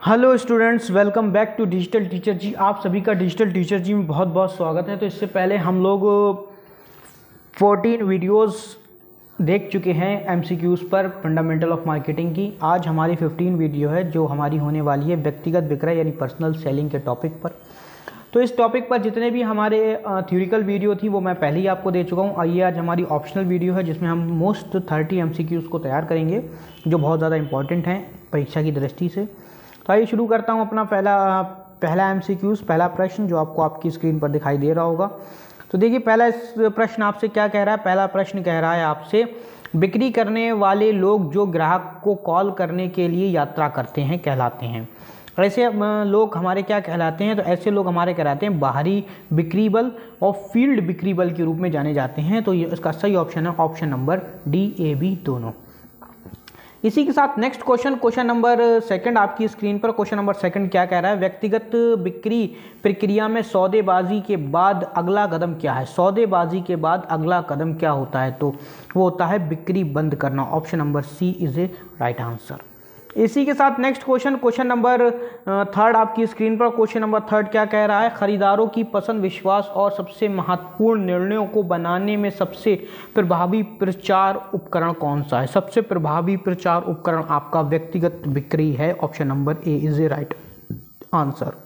Hello students, welcome back to Digital Teacher ji. आप सभी का डिजिटल टीचर जी में बहुत बहुत स्वागत है। तो इससे पहले हम लोग 14 वीडियोस देख चुके हैं एमसीक्यूज़ पर फंडामेंटल ऑफ मार्केटिंग की। आज हमारी 15 वीडियो है जो हमारी होने वाली है व्यक्तिगत विक्रय यानी पर्सनल सेलिंग के टॉपिक पर। तो इस टॉपिक पर जितने भी हमारे थ्योरिकल वीडियो थी वो मैं पहले ही आपको दे चुका हूँ। और ये आज हमारी ऑप्शनल वीडियो है जिसमें हम मोस्ट 30 एमसीक्यूज़ को तैयार करेंगे जो बहुत ज़्यादा इंपॉर्टेंट हैं परीक्षा की दृष्टि से। तो आइए शुरू करता हूँ अपना पहला एमसीक्यूज़, पहला प्रश्न जो आपको आपकी स्क्रीन पर दिखाई दे रहा होगा। तो देखिए पहला इस प्रश्न आपसे क्या कह रहा है। पहला प्रश्न कह रहा है आपसे, बिक्री करने वाले लोग जो ग्राहक को कॉल करने के लिए यात्रा करते हैं कहलाते हैं। ऐसे लोग हमारे क्या कहलाते हैं? तो ऐसे लोग हमारे कहलाते हैं बाहरी बिक्री बल और फील्ड बिक्री बल के रूप में जाने जाते हैं। तो ये इसका सही ऑप्शन है ऑप्शन नंबर डी, ए, बी दोनों। इसी के साथ नेक्स्ट क्वेश्चन नंबर सेकंड आपकी स्क्रीन पर। क्वेश्चन नंबर सेकंड क्या कह रहा है? व्यक्तिगत बिक्री प्रक्रिया में सौदेबाजी के बाद अगला कदम क्या है? सौदेबाजी के बाद अगला कदम क्या होता है? तो वो होता है बिक्री बंद करना। Option number C is a right answer. इसी के साथ नेक्स्ट क्वेश्चन नंबर थर्ड आपकी स्क्रीन पर। क्वेश्चन नंबर थर्ड क्या कह रहा है? खरीदारों की पसंद, विश्वास और सबसे महत्वपूर्ण निर्णयों को बनाने में सबसे प्रभावी प्रचार उपकरण कौन सा है? सबसे प्रभावी प्रचार उपकरण आपका व्यक्तिगत बिक्री है। Option number A is a right answer.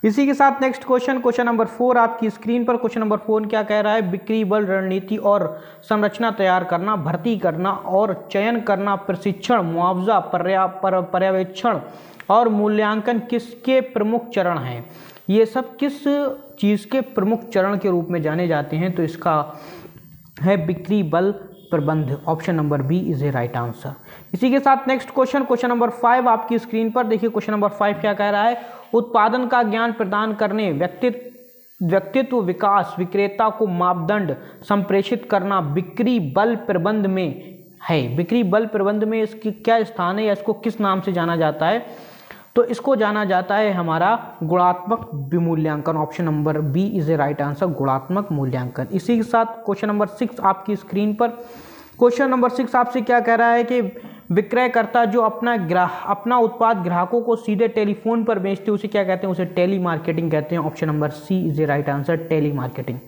इसी के साथ नेक्स्ट क्वेश्चन नंबर 4 आपकी स्क्रीन पर। क्वेश्चन नंबर 4 क्या कह रहा है? बिक्री बल रणनीति और संरचना तैयार करना, भर्ती करना और चयन करना, प्रशिक्षण, मुआवजा, पर्यवेक्षण और मूल्यांकन किसके प्रमुख चरण हैं? ये सब किस चीज़ के प्रमुख चरण के रूप में जाने जाते हैं? तो इसका है बिक्री बल प्रबंध। Option number B is a right answer. इसी के साथ नेक्स्ट क्वेश्चन नंबर 5 आपकी स्क्रीन पर। देखिए क्वेश्चन नंबर 5 क्या कह रहा है? उत्पादन का ज्ञान प्रदान करने, व्यक्तित्व विकास, विक्रेता को मापदंड संप्रेषित करना बिक्री बल प्रबंध में है। बिक्री बल प्रबंध में इसकी क्या स्थान है या इसको किस नाम से जाना जाता है? तो इसको जाना जाता है हमारा गुणात्मक विमूल्यांकन। Option number B is a right answer, गुणात्मक मूल्यांकन। इसी के साथ क्वेश्चन नंबर 6 आपकी स्क्रीन पर। क्वेश्चन नंबर 6 आपसे क्या कह रहा है कि विक्रयकर्ता जो अपना उत्पाद ग्राहकों को सीधे टेलीफोन पर बेचते हैं उसे क्या कहते हैं? उसे टेली मार्केटिंग कहते हैं। Option number C is a right answer, telemarketing.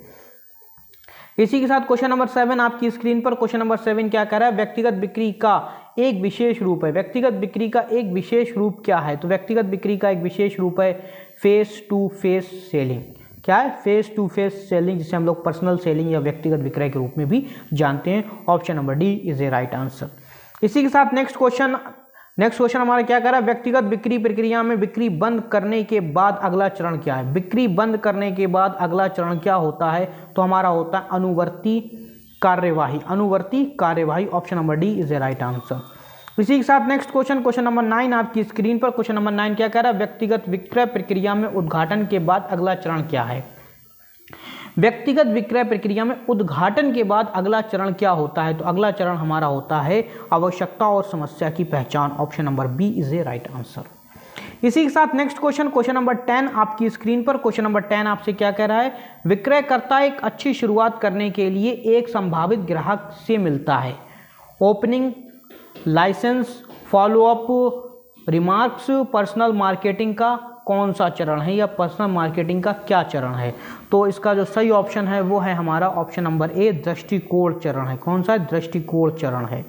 इसी के साथ क्वेश्चन नंबर 7 आपकी स्क्रीन पर। क्वेश्चन नंबर 7 क्या कह रहा है? व्यक्तिगत बिक्री का एक विशेष रूप है। व्यक्तिगत बिक्री का एक विशेष रूप क्या है? तो व्यक्तिगत बिक्री का एक विशेष रूप है फेस टू फेस सेलिंग। क्या है? फेस टू फेस सेलिंग, जिसे हम लोग पर्सनल सेलिंग या व्यक्तिगत विक्रय के रूप में भी जानते हैं। Option number D is a right answer. इसी के साथ नेक्स्ट क्वेश्चन हमारा क्या कर रहा है? व्यक्तिगत बिक्री प्रक्रिया में बिक्री बंद करने के बाद अगला चरण क्या है? बिक्री बंद करने के बाद अगला चरण क्या होता है? तो हमारा होता है अनुवर्ती कार्यवाही। अनुवर्ती कार्यवाही। Option number D is a right answer. इसी के साथ नेक्स्ट क्वेश्चन नंबर 9 आपकी स्क्रीन पर। क्वेश्चन नंबर 9 क्या कह रहा है? व्यक्तिगत विक्रय प्रक्रिया में उद्घाटन के बाद अगला चरण क्या है? व्यक्तिगत विक्रय प्रक्रिया में उद्घाटन के बाद अगला चरण क्या होता है? तो अगला चरण हमारा होता है आवश्यकता और समस्या की पहचान। Option number B is a right answer. इसी के साथ नेक्स्ट क्वेश्चन नंबर 10 आपकी स्क्रीन पर। क्वेश्चन नंबर 10 आपसे क्या कह रहा है? विक्रयकर्ता एक अच्छी शुरुआत करने के लिए एक संभावित ग्राहक से मिलता है। Opening, licence, follow up, remarks, personal marketing का कौन सा चरण है या पर्सनल मार्केटिंग का क्या चरण है? तो इसका जो सही ऑप्शन है वो है हमारा ऑप्शन नंबर ए, दृष्टिकोण चरण है। कौन सा? दृष्टिकोण चरण है।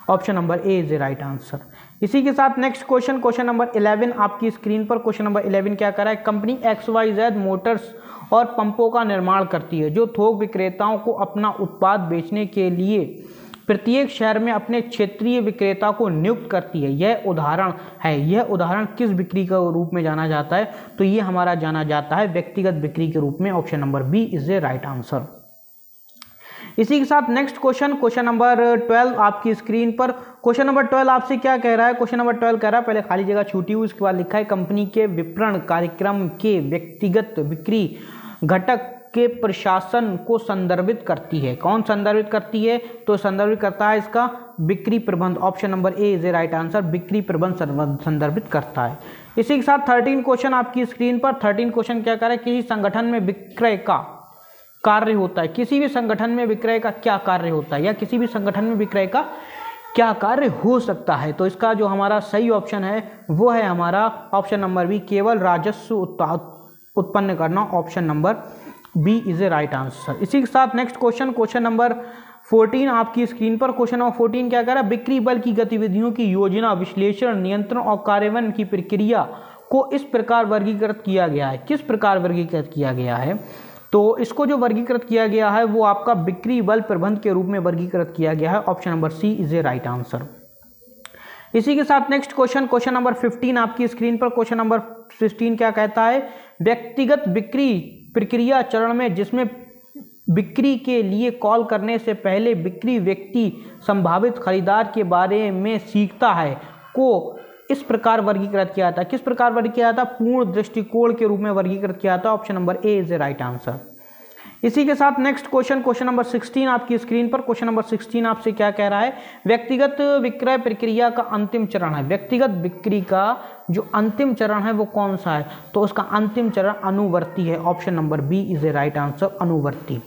Option number A is a right answer. इसी के साथ नेक्स्ट क्वेश्चन नंबर 11 आपकी स्क्रीन पर। क्वेश्चन नंबर 11 क्या कर रहा है? कंपनी XYZ मोटर्स और पंपों का निर्माण करती है जो थोक विक्रेताओं को अपना उत्पाद बेचने के लिए प्रत्येक शहर में अपने क्षेत्रीय विक्रेता को नियुक्त करती है। यह उदाहरण है। यह उदाहरण किस बिक्री के रूप में जाना जाता है? तो ये हमारा जाना जाता है व्यक्तिगत बिक्री के रूप में। Option number B is a right answer. इसी के साथ नेक्स्ट क्वेश्चन नंबर 12 आपकी स्क्रीन पर। क्वेश्चन नंबर 12 आपसे क्या कह रहा है? क्वेश्चन नंबर 12 कह रहा है, पहले खाली जगह छूटी हुई, उसके बाद लिखा है कंपनी के विपणन कार्यक्रम के व्यक्तिगत बिक्री घटक के प्रशासन को संदर्भित करती है। कौन संदर्भित करती है? तो संदर्भित करता है इसका बिक्री प्रबंध। Option number A is a right answer, बिक्री प्रबंध संदर्भित करता है। इसी के साथ 13 क्वेश्चन आपकी स्क्रीन पर। 13 क्वेश्चन क्या कर रहा है? किसी संगठन में विक्रय का कार्य होता है। किसी भी संगठन में विक्रय का क्या कार्य होता है या किसी भी संगठन में विक्रय का क्या कार्य हो सकता है? तो इसका जो हमारा सही ऑप्शन है वो है हमारा ऑप्शन नंबर बी, केवल राजस्व उत्पन्न करना। Option number B is a right answer. इसी के साथ नेक्स्ट क्वेश्चन नंबर 14 आपकी स्क्रीन पर। क्वेश्चन नंबर 14 क्या कह रहा है? बिक्री बल की गतिविधियों की योजना, विश्लेषण, नियंत्रण और कार्यान्वयन की प्रक्रिया को इस प्रकार वर्गीकृत किया गया है। किस प्रकार वर्गीकृत किया गया है? तो इसको जो वर्गीकृत किया गया है वो आपका बिक्री बल प्रबंध के रूप में वर्गीकृत किया गया है। Option number C is a right answer. इसी के साथ नेक्स्ट क्वेश्चन नंबर 15 आपकी स्क्रीन पर। क्वेश्चन नंबर 16 क्या कहता है? व्यक्तिगत बिक्री प्रक्रिया चरण में जिसमें बिक्री के लिए कॉल करने से पहले बिक्री व्यक्ति संभावित खरीदार के बारे में सीखता है को इस प्रकार वर्गीकृत किया था। किस प्रकार वर्गीकृत किया था? पूर्ण दृष्टिकोण के रूप में वर्गीकृत किया था। Option number A is a right answer. इसी के साथ नेक्स्ट क्वेश्चन नंबर 16 आपकी स्क्रीन पर। क्वेश्चन नंबर 16 आपसे क्या कह रहा है? व्यक्तिगत विक्रय प्रक्रिया का अंतिम चरण है। व्यक्तिगत बिक्री का जो अंतिम चरण है वो कौन सा है? तो उसका अंतिम चरण अनुवर्ती है। Option number B is a right answer, अनुवर्ती।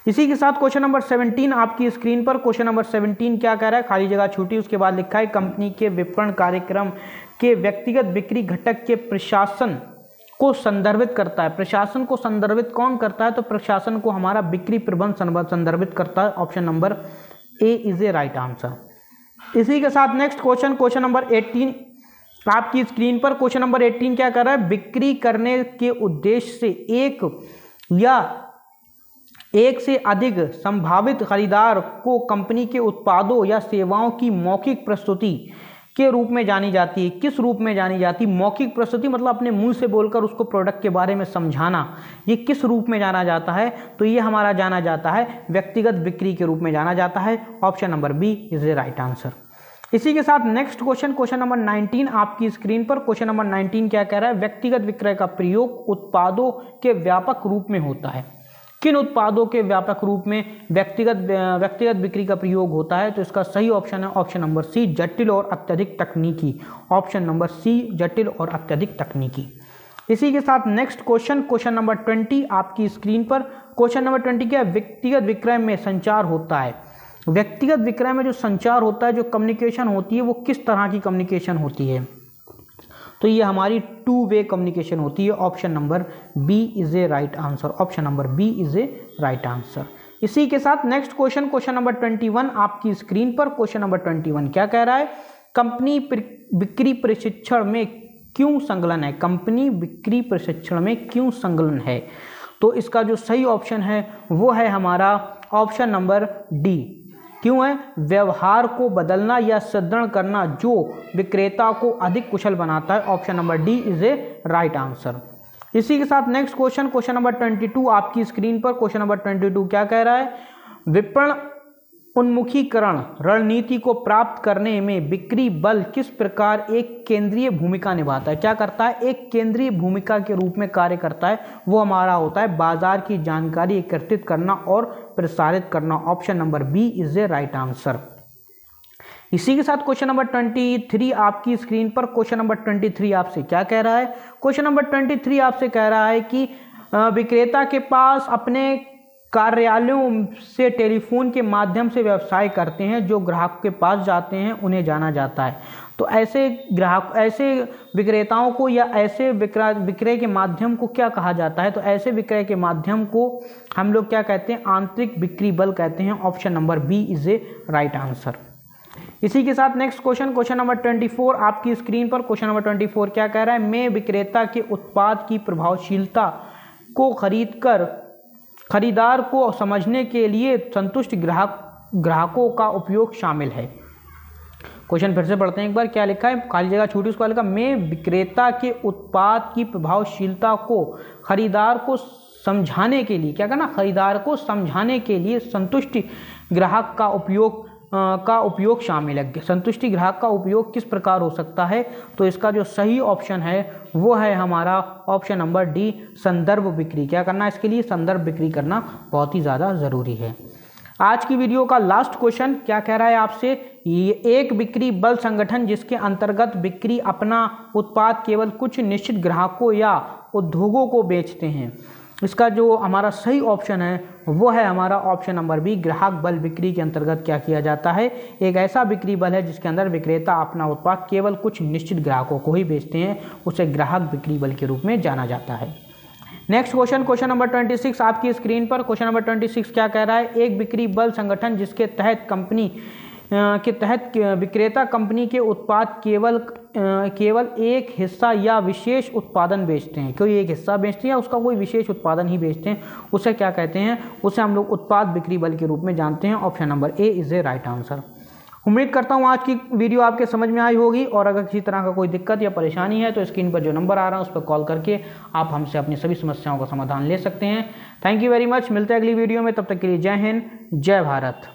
इसी के साथ क्वेश्चन नंबर 17 आपकी स्क्रीन पर। क्वेश्चन नंबर 17 क्या कह रहा है? खाली जगह छूटी, उसके बाद लिखा है कंपनी के विपणन कार्यक्रम के व्यक्तिगत बिक्री घटक के प्रशासन को संदर्भित करता है। प्रशासन को संदर्भित कौन करता है? तो प्रशासन को हमारा बिक्री प्रबंध संदर्भित करता है। Option number A is a right answer. इसी के साथ नेक्स्ट क्वेश्चन नंबर 18 आपकी स्क्रीन पर। क्वेश्चन नंबर 18 क्या कर रहा है? बिक्री करने के उद्देश्य से एक से अधिक संभावित खरीदार को कंपनी के उत्पादों या सेवाओं की मौखिक प्रस्तुति के रूप में जानी जाती है। किस रूप में जानी जाती है? मौखिक प्रस्तुति मतलब अपने मुंह से बोलकर उसको प्रोडक्ट के बारे में समझाना। ये किस रूप में जाना जाता है? तो ये हमारा जाना जाता है व्यक्तिगत बिक्री के रूप में जाना जाता है। Option number B is a right answer. इसी के साथ नेक्स्ट क्वेश्चन नंबर 19 आपकी स्क्रीन पर। क्वेश्चन नंबर 19 क्या कह रहा है? व्यक्तिगत विक्रय का प्रयोग उत्पादों के व्यापक रूप में होता है। किन उत्पादों के व्यापक रूप में व्यक्तिगत बिक्री का प्रयोग होता है? तो इसका सही ऑप्शन है ऑप्शन नंबर सी, जटिल और अत्यधिक तकनीकी। ऑप्शन नंबर सी, जटिल और अत्यधिक तकनीकी। इसी के साथ नेक्स्ट क्वेश्चन नंबर 20 आपकी स्क्रीन पर। क्वेश्चन नंबर 20 क्या? व्यक्तिगत विक्रय में संचार होता है। व्यक्तिगत विक्रय में जो संचार होता है, जो कम्युनिकेशन होती है, वो किस तरह की कम्युनिकेशन होती है? तो ये हमारी 2 वे कम्युनिकेशन होती है। Option number B is a right answer. Option number B is a right answer. इसी के साथ नेक्स्ट क्वेश्चन नंबर 21 आपकी स्क्रीन पर। क्वेश्चन नंबर 21 क्या कह रहा है? कंपनी बिक्री प्रशिक्षण में क्यों संलग्न है? कंपनी बिक्री प्रशिक्षण में क्यों संलग्न है? तो इसका जो सही ऑप्शन है वो है हमारा ऑप्शन नंबर डी। क्यों है? व्यवहार को बदलना या सुदृढ़ करना जो विक्रेता को अधिक कुशल बनाता है। Option number D is a right answer. इसी के साथ नेक्स्ट क्वेश्चन नंबर 22 आपकी स्क्रीन पर। क्वेश्चन नंबर 22 क्या कह रहा है? विपणन उन्मुखीकरण रणनीति को प्राप्त करने में बिक्री बल किस प्रकार एक केंद्रीय भूमिका निभाता है? क्या करता है? एक केंद्रीय भूमिका के रूप में कार्य करता है। वो हमारा होता है बाजार की जानकारी एकत्रित करना और प्रसारित करना। Option number B is a right answer. इसी के साथ क्वेश्चन नंबर 23 आपकी स्क्रीन पर। क्वेश्चन नंबर 23 आपसे क्या कह रहा है? क्वेश्चन नंबर 23 आपसे कह रहा है कि विक्रेता के पास अपने कार्यालयों से टेलीफोन के माध्यम से व्यवसाय करते हैं। जो ग्राहक के पास जाते हैं उन्हें जाना जाता है। तो ऐसे विक्रेताओं को या ऐसे विक्रय के माध्यम को क्या कहा जाता है? तो ऐसे विक्रय के माध्यम को हम लोग क्या कहते हैं? आंतरिक बिक्री बल कहते हैं। Option number B is a right answer. इसी के साथ नेक्स्ट क्वेश्चन नंबर 24 आपकी स्क्रीन पर। क्वेश्चन नंबर 24 क्या कह रहा है? मैं विक्रेता के उत्पाद की प्रभावशीलता को खरीदार को समझने के लिए संतुष्ट ग्राहकों का उपयोग शामिल है। क्वेश्चन फिर से पढ़ते हैं एक बार। क्या लिखा है? खाली जगह छूटी, उसको लिखा मैं विक्रेता के उत्पाद की प्रभावशीलता को खरीदार को समझाने के लिए, क्या करना? खरीदार को समझाने के लिए संतुष्टि ग्राहक का उपयोग शामिल है। संतुष्टि ग्राहक का उपयोग किस प्रकार हो सकता है? तो इसका जो सही ऑप्शन है वो है हमारा ऑप्शन नंबर डी, संदर्भ बिक्री। क्या करना है इसके लिए? संदर्भ बिक्री करना बहुत ही ज़्यादा ज़रूरी है। आज की वीडियो का लास्ट क्वेश्चन क्या कह रहा है आपसे? ये एक बिक्री बल संगठन जिसके अंतर्गत बिक्री अपना उत्पाद केवल कुछ निश्चित ग्राहकों या उद्योगों को बेचते हैं। इसका जो हमारा सही ऑप्शन है वो है हमारा ऑप्शन नंबर बी, ग्राहक बल बिक्री के अंतर्गत क्या किया जाता है। एक ऐसा बिक्री बल है जिसके अंदर विक्रेता अपना उत्पाद केवल कुछ निश्चित ग्राहकों को ही बेचते हैं, उसे ग्राहक बिक्री बल के रूप में जाना जाता है। नेक्स्ट क्वेश्चन नंबर 26 आपकी स्क्रीन पर। क्वेश्चन नंबर 26 क्या कह रहा है, एक बिक्री बल संगठन जिसके तहत कंपनी के तहत विक्रेता कंपनी के उत्पाद केवल एक हिस्सा या विशेष उत्पादन बेचते हैं, कोई एक हिस्सा बेचते हैं या उसका कोई विशेष उत्पादन ही बेचते हैं, उसे क्या कहते हैं, उसे हम लोग उत्पाद बिक्री बल के रूप में जानते हैं। Option number A is a right answer. उम्मीद करता हूँ आज की वीडियो आपके समझ में आई होगी, और अगर किसी तरह का कोई दिक्कत या परेशानी है तो स्क्रीन पर जो नंबर आ रहा है उस पर कॉल करके आप हमसे अपनी सभी समस्याओं का समाधान ले सकते हैं। थैंक यू वेरी मच, मिलते हैं अगली वीडियो में, तब तक के लिए जय हिंद, जय भारत।